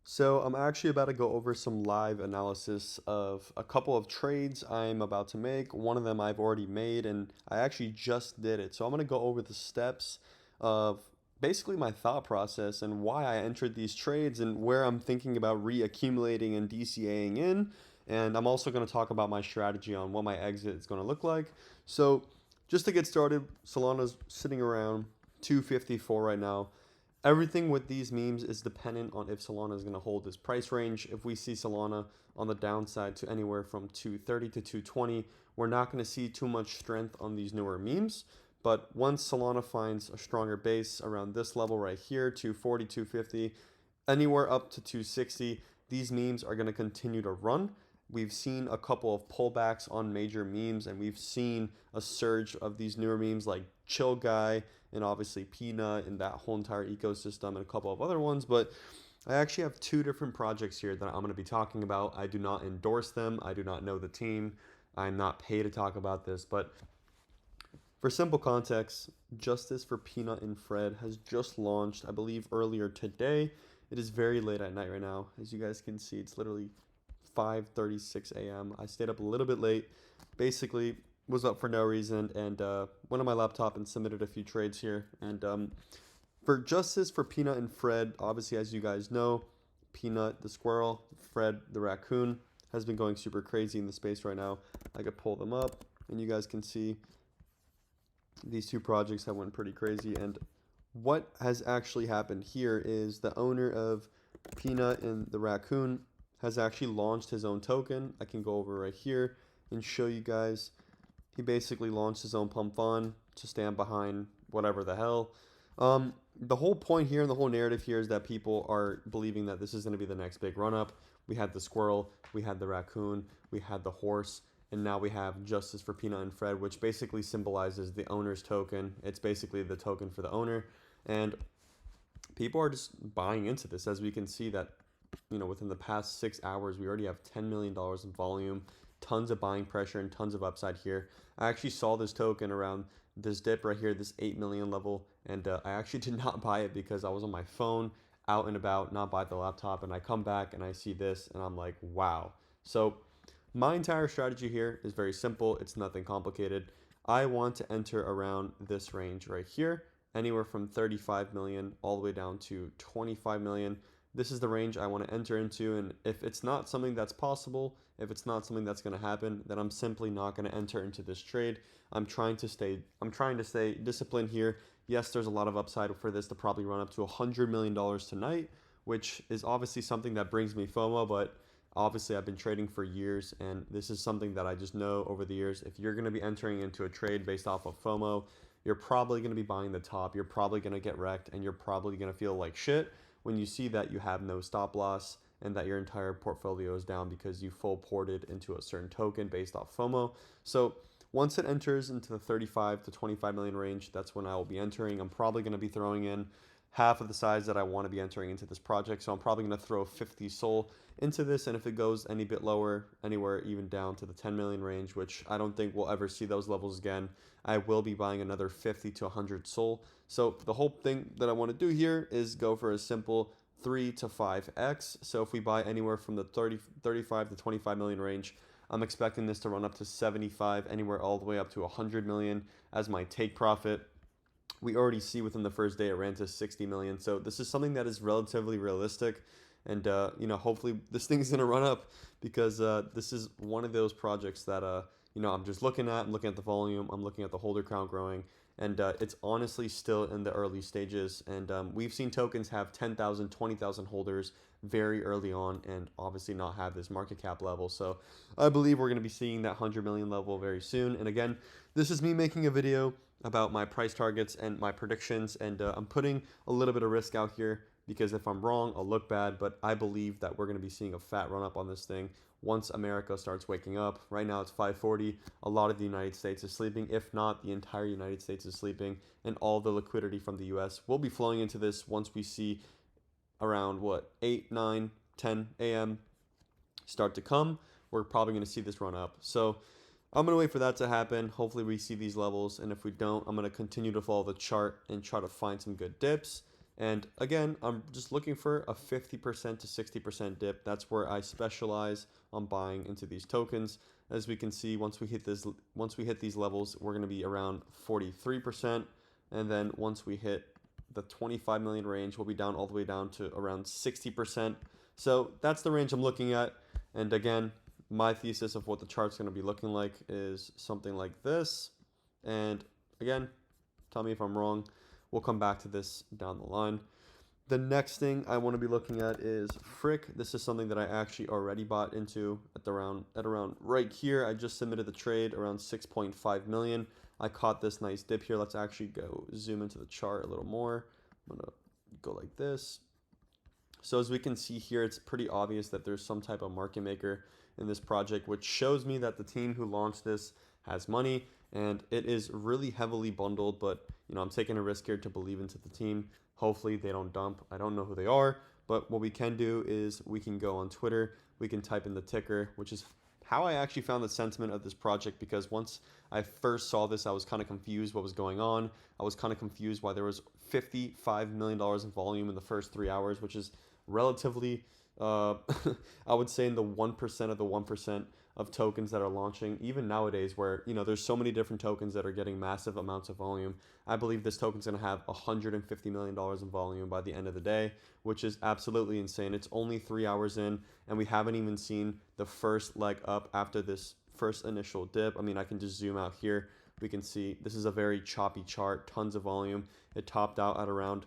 So I'm actually about to go over some live analysis of a couple of trades I'm about to make. One of them I've already made and I actually just did it. So I'm going to go over the steps of basically my thought process and why I entered these trades and where I'm thinking about reaccumulating and DCAing in. And I'm also going to talk about my strategy on what my exit is going to look like. So just to get started, Solana's sitting around 254 right now. Everything with these memes is dependent on if Solana is going to hold this price range. If we see Solana on the downside to anywhere from 230 to 220, we're not going to see too much strength on these newer memes. But once Solana finds a stronger base around this level right here, 240, 250, anywhere up to 260, these memes are going to continue to run. We've seen a couple of pullbacks on major memes, and we've seen a surge of these newer memes like Chill Guy and obviously Peanut and that whole entire ecosystem and a couple of other ones. But I actually have two different projects here that I'm going to be talking about. I do not endorse them. I do not know the team. I'm not paid to talk about this. But for simple context, Justice for Peanut and Fred has just launched, I believe, earlier today. It is very late at night right now. As you guys can see, it's literally 5:36 a.m. I stayed up a little bit late. Basically, was up for no reason and went on my laptop and submitted a few trades here. And for Justice for Peanut and Fred, obviously, as you guys know, Peanut the squirrel, Fred the raccoon, has been going super crazy in the space right now. I could pull them up, and you guys can see these two projects have went pretty crazy. And what has actually happened here is the owner of Peanut and the raccoon has actually launched his own token. I can go over right here and show you guys. He basically launched his own pump fund to stand behind whatever the hell. The whole point here and the whole narrative here is that people are believing that this is going to be the next big run up. We had the squirrel, we had the raccoon, we had the horse, and now we have Justice for Peanut and Fred, which basically symbolizes the owner's token. It's basically the token for the owner, and people are just buying into this. As we can see that, within the past 6 hours, we already have $10 million in volume, tons of buying pressure, and tons of upside here. I actually saw this token around this dip right here, this 8 million level, and I actually did not buy it because I was on my phone, out and about, not by the laptop, and I come back and I see this, and I'm like, wow. So my entire strategy here is very simple. It's nothing complicated. I want to enter around this range right here, anywhere from 35 million all the way down to 25 million. This is the range I want to enter into, and if it's not something that's possible, if it's not something that's going to happen, then I'm simply not going to enter into this trade. I'm trying to stay disciplined here. Yes, there's a lot of upside for this to probably run up to $100 million tonight, which is obviously something that brings me FOMO, but obviously I've been trading for years, and this is something that I just know over the years. If you're going to be entering into a trade based off of FOMO, you're probably going to be buying the top. You're probably going to get wrecked, and you're probably going to feel like shit when you see that you have no stop loss and that your entire portfolio is down because you full ported into a certain token based off FOMO. So once it enters into the 35 to 25 million range, that's when I will be entering. I'm probably going to be throwing in half of the size that I want to be entering into this project. So I'm probably going to throw 50 SOL into this. And if it goes any bit lower, anywhere even down to the 10 million range, which I don't think we'll ever see those levels again, I will be buying another 50 to 100 SOL. So the whole thing that I want to do here is go for a simple 3 to 5x. So if we buy anywhere from the 35 to 25 million range, I'm expecting this to run up to 75, anywhere all the way up to 100 million as my take profit. We already see within the first day it ran to 60 million. So this is something that is relatively realistic. And, hopefully this thing's going to run up because this is one of those projects that, I'm just looking at. I'm looking at the volume. I'm looking at the holder count growing. And it's honestly still in the early stages. And we've seen tokens have 10,000, 20,000 holders very early on and obviously not have this market cap level. So I believe we're going to be seeing that 100 million level very soon. And again, this is me making a video about my price targets and my predictions. And I'm putting a little bit of risk out here because if I'm wrong, I'll look bad. But I believe that we're going to be seeing a fat run up on this thing once America starts waking up. Right now it's 5:40. A lot of the United States is sleeping. If not, the entire United States is sleeping. And all the liquidity from the US will be flowing into this once we see around 8, 9, 10 a.m. start to come. We're probably going to see this run up. So I'm going to wait for that to happen. Hopefully we see these levels. And if we don't, I'm going to continue to follow the chart and try to find some good dips. And again, I'm just looking for a 50% to 60% dip. That's where I specialize on buying into these tokens. As we can see, once we hit these levels, we're going to be around 43%. And then once we hit the 25 million range, we'll be down all the way down to around 60%. So that's the range I'm looking at. And again, my thesis of what the chart's going to be looking like is something like this. And again, tell me if I'm wrong. We'll come back to this down the line. The next thing I want to be looking at is Frick. This is something that I actually already bought into at around right here. I just submitted the trade around 6.5 million. I caught this nice dip here. Let's actually go zoom into the chart a little more. I'm gonna go like this. So as we can see here, it's pretty obvious that there's some type of market maker in this project, which shows me that the team who launched this has money, and it is really heavily bundled. But I'm taking a risk here to believe into the team. Hopefully they don't dump. I don't know who they are, but what we can do is we can go on Twitter, we can type in the ticker, which is how I actually found the sentiment of this project, because once I first saw this, I was kind of confused what was going on. I was kind of confused why there was $55 million in volume in the first 3 hours, which is relatively, I would say, in the 1% of the 1% of tokens that are launching, even nowadays, where there's so many different tokens that are getting massive amounts of volume. I believe this token's going to have $150 million in volume by the end of the day, which is absolutely insane. It's only 3 hours in, and we haven't even seen the first leg up after this first initial dip. I mean, I can just zoom out here. We can see this is a very choppy chart, tons of volume. It topped out at around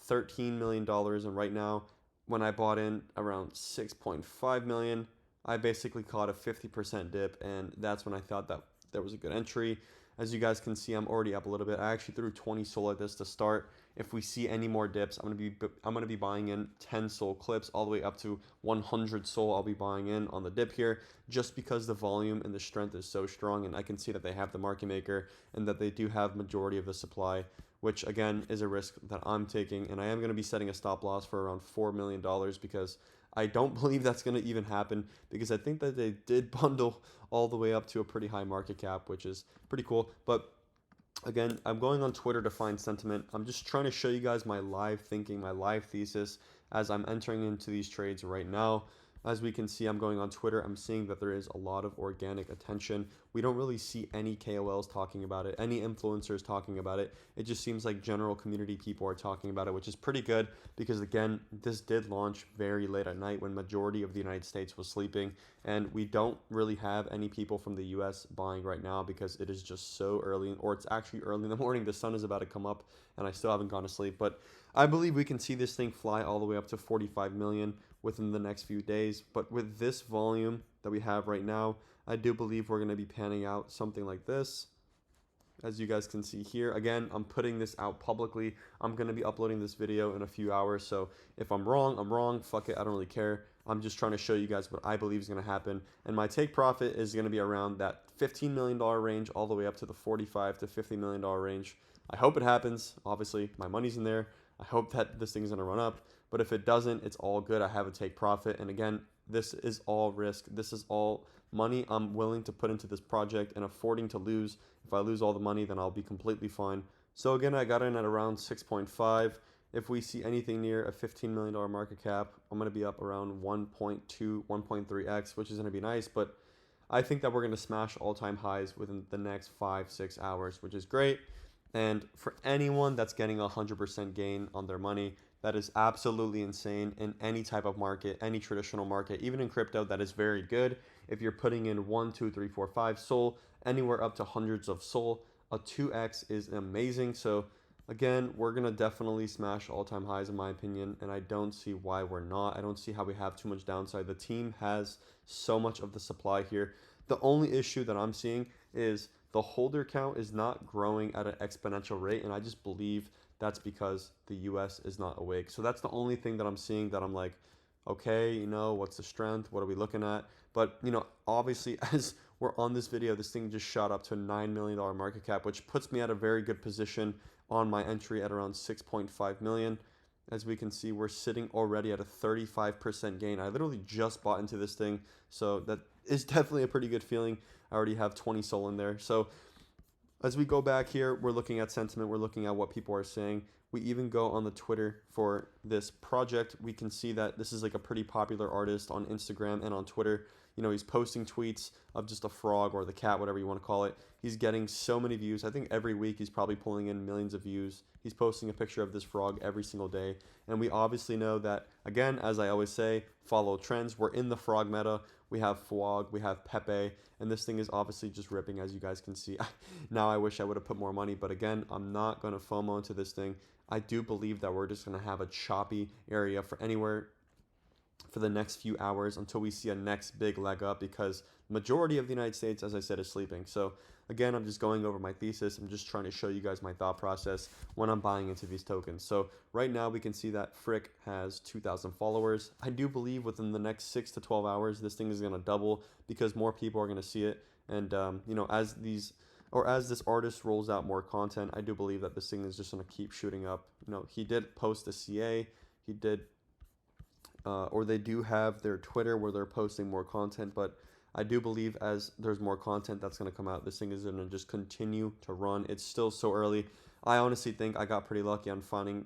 $13 million, and right now, when I bought in around 6.5 million, I basically caught a 50% dip, and that's when I thought that there was a good entry. As you guys can see, I'm already up a little bit. I actually threw 20 SOL at this to start. If we see any more dips, I'm gonna be buying in 10 SOL clips all the way up to 100 SOL. I'll be buying in on the dip here, just because the volume and the strength is so strong, and I can see that they have the market maker and that they do have majority of the supply, which again is a risk that I'm taking, and I am going to be setting a stop loss for around $4 million, because I don't believe that's going to even happen, because I think that they did bundle all the way up to a pretty high market cap, which is pretty cool. But again, I'm going on Twitter to find sentiment. I'm just trying to show you guys my live thinking, my live thesis as I'm entering into these trades right now. As we can see, I'm going on Twitter. I'm seeing that there is a lot of organic attention. We don't really see any KOLs talking about it, any influencers talking about it. It just seems like general community people are talking about it, which is pretty good, because again, this did launch very late at night when majority of the United States was sleeping, and we don't really have any people from the US buying right now because it is just so early, or it's actually early in the morning. The sun is about to come up and I still haven't gone to sleep, but I believe we can see this thing fly all the way up to 45 million within the next few days. But with this volume that we have right now, I do believe we're going to be panning out something like this. As you guys can see here, again, I'm putting this out publicly. I'm going to be uploading this video in a few hours, so if I'm wrong, I'm wrong. Fuck it, I don't really care. I'm just trying to show you guys what I believe is going to happen, and my take profit is going to be around that $15 million range all the way up to the $45 to $50 million range. I hope it happens. Obviously, my money's in there. I hope that this thing's going to run up, but if it doesn't, it's all good. I have a take profit, and again, this is all risk. This is all money I'm willing to put into this project and affording to lose. If I lose all the money, then I'll be completely fine. So again, I got in at around 6.5. If we see anything near a $15 million market cap, I'm going to be up around 1.2, 1.3x, which is going to be nice. But I think that we're going to smash all-time highs within the next 5-6 hours, which is great. And for anyone that's getting 100% gain on their money, that is absolutely insane in any type of market, any traditional market, even in crypto. That is very good. If you're putting in 1, 2, 3, 4, 5 SOL, anywhere up to hundreds of SOL, a 2x is amazing. So again, we're going to definitely smash all-time highs in my opinion, and I don't see why we're not. I don't see how we have too much downside. The team has so much of the supply here. The only issue that I'm seeing is the holder count is not growing at an exponential rate, and I just believe that's because the US is not awake. So that's the only thing that I'm seeing that I'm like, okay, what's the strength? What are we looking at? But, obviously, as we're on this video, this thing just shot up to a $9 million market cap, which puts me at a very good position on my entry at around 6.5 million. As we can see, we're sitting already at a 35% gain. I literally just bought into this thing, so that is definitely a pretty good feeling. I already have 20 SOL in there. So As we go back here, we're looking at sentiment, we're looking at what people are saying. We even go on the Twitter for this project. We can see that this is like a pretty popular artist on Instagram and on Twitter. You know, he's posting tweets of just a frog or the cat, whatever you want to call it. He's getting so many views. I think every week he's probably pulling in millions of views. He's posting a picture of this frog every single day. And we obviously know that, again, as I always say, follow trends. We're in the frog meta. We have Fwog, we have Pepe, and this thing is obviously just ripping, as you guys can see. Now I wish I would have put more money, but again, I'm not going to FOMO into this thing. I do believe that we're just going to have a choppy area for anywhere for the next few hours until we see a next big leg up, because majority of the United States, as I said, is sleeping. So again, I'm just going over my thesis. I'm just trying to show you guys my thought process when I'm buying into these tokens. So right now we can see that Frick has 2,000 followers. I do believe within the next 6 to 12 hours, this thing is going to double because more people are going to see it. And, you know, as this artist rolls out more content, I do believe that this thing is just going to keep shooting up. You know, he did post a CA. He did, or they do have their Twitter where they're posting more content, but I do believe as there's more content that's going to come out, this thing is going to just continue to run. It's still so early. I honestly think I got pretty lucky on finding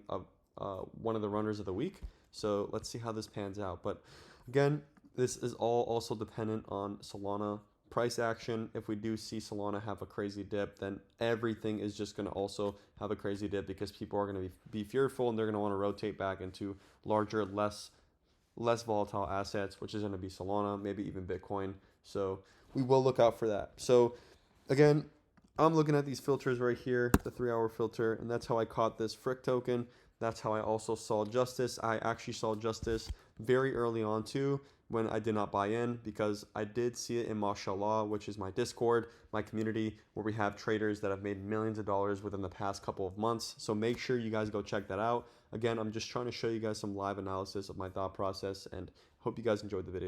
one of the runners of the week. So let's see how this pans out. But again, this is all also dependent on Solana price action. If we do see Solana have a crazy dip, then everything is just going to also have a crazy dip because people are going to be fearful and they're going to want to rotate back into larger, less volatile assets, which is going to be Solana, maybe even Bitcoin. So we will look out for that. So again, I'm looking at these filters right here, the 3-hour filter, and that's how I caught this Frick token. That's how I also saw Justice. I actually saw Justice very early on too, when I did not buy in, because I did see it in Mashallah, which is my Discord, my community, where we have traders that have made millions of dollars within the past couple of months. So make sure you guys go check that out. Again, I'm just trying to show you guys some live analysis of my thought process, and hope you guys enjoyed the video.